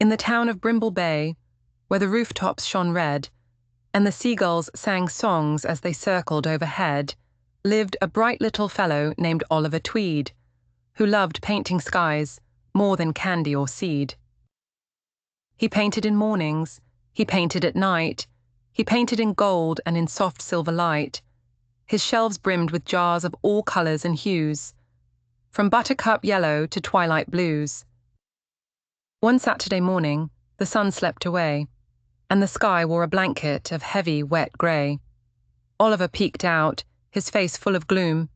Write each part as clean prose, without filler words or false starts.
In the town of Brimble Bay, where the rooftops shone red, and the seagulls sang songs as they circled overhead, lived a bright little fellow named Oliver Tweed, who loved painting skies more than candy or seed. He painted in mornings, he painted at night, he painted in gold and in soft silver light. His shelves brimmed with jars of all colours and hues, from buttercup yellow to twilight blues. One Saturday morning, the sun slept away, and the sky wore a blanket of heavy, wet grey. Oliver peeked out, his face full of gloom.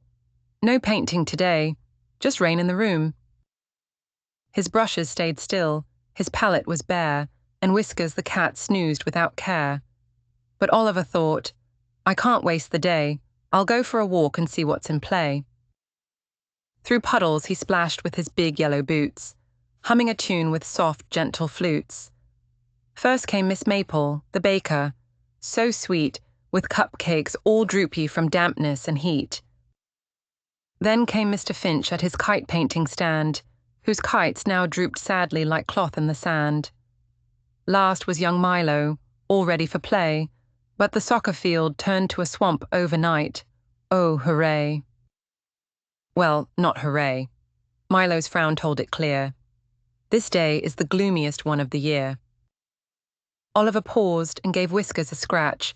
No painting today, just rain in the room. His brushes stayed still, his palette was bare, and Whiskers the cat snoozed without care. But Oliver thought, I can't waste the day, I'll go for a walk and see what's in play. Through puddles he splashed with his big yellow boots, humming a tune with soft, gentle flutes. First came Miss Maple, the baker, so sweet, with cupcakes all droopy from dampness and heat. Then came Mr. Finch at his kite-painting stand, whose kites now drooped sadly like cloth in the sand. Last was young Milo, all ready for play, but the soccer field turned to a swamp overnight. Oh, hooray. Well, not hooray. Milo's frown told it clear. This day is the gloomiest one of the year. Oliver paused and gave Whiskers a scratch,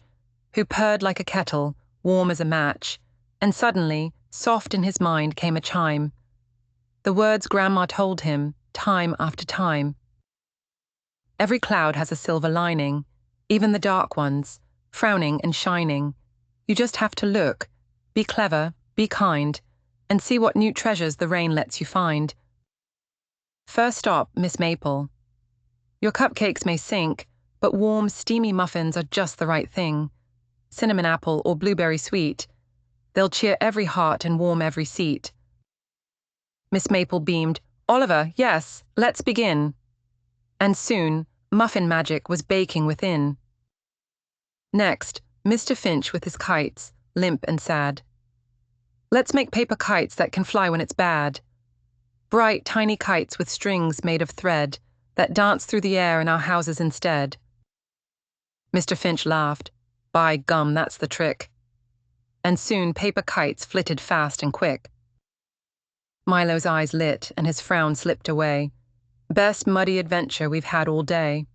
who purred like a kettle, warm as a match, and suddenly, soft in his mind, came a chime. The words Grandma told him, time after time. Every cloud has a silver lining, even the dark ones, frowning and shining. You just have to look, be clever, be kind, and see what new treasures the rain lets you find. First stop, Miss Maple. Your cupcakes may sink, but warm, steamy muffins are just the right thing. Cinnamon apple or blueberry sweet. They'll cheer every heart and warm every seat. Miss Maple beamed, Oliver, yes, let's begin. And soon, muffin magic was baking within. Next, Mr. Finch with his kites, limp and sad. Let's make paper kites that can fly when it's bad. Bright, tiny kites with strings made of thread that dance through the air in our houses instead. Mr. Finch laughed. By gum, that's the trick. And soon paper kites flitted fast and quick. Milo's eyes lit and his frown slipped away. Best muddy adventure we've had all day.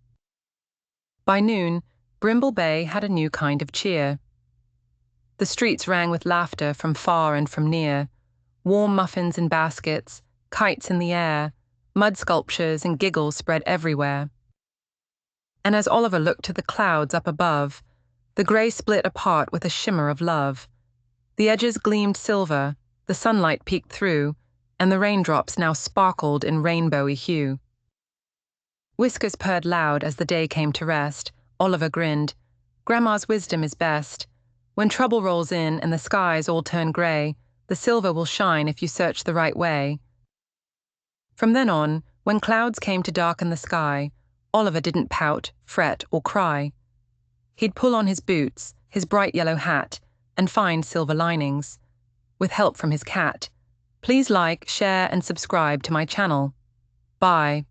By noon, Brimble Bay had a new kind of cheer. The streets rang with laughter from far and from near. Warm muffins in baskets, kites in the air, mud sculptures and giggles spread everywhere. And as Oliver looked to the clouds up above, the grey split apart with a shimmer of love. The edges gleamed silver, the sunlight peeked through, and the raindrops now sparkled in rainbowy hue. Whiskers purred loud as the day came to rest. Oliver grinned. Grandma's wisdom is best. When trouble rolls in and the skies all turn grey, the silver will shine if you search the right way. From then on, when clouds came to darken the sky, Oliver didn't pout, fret, or cry. He'd pull on his boots, his bright yellow hat, and find silver linings, with help from his cat. Please like, share, and subscribe to my channel. Bye.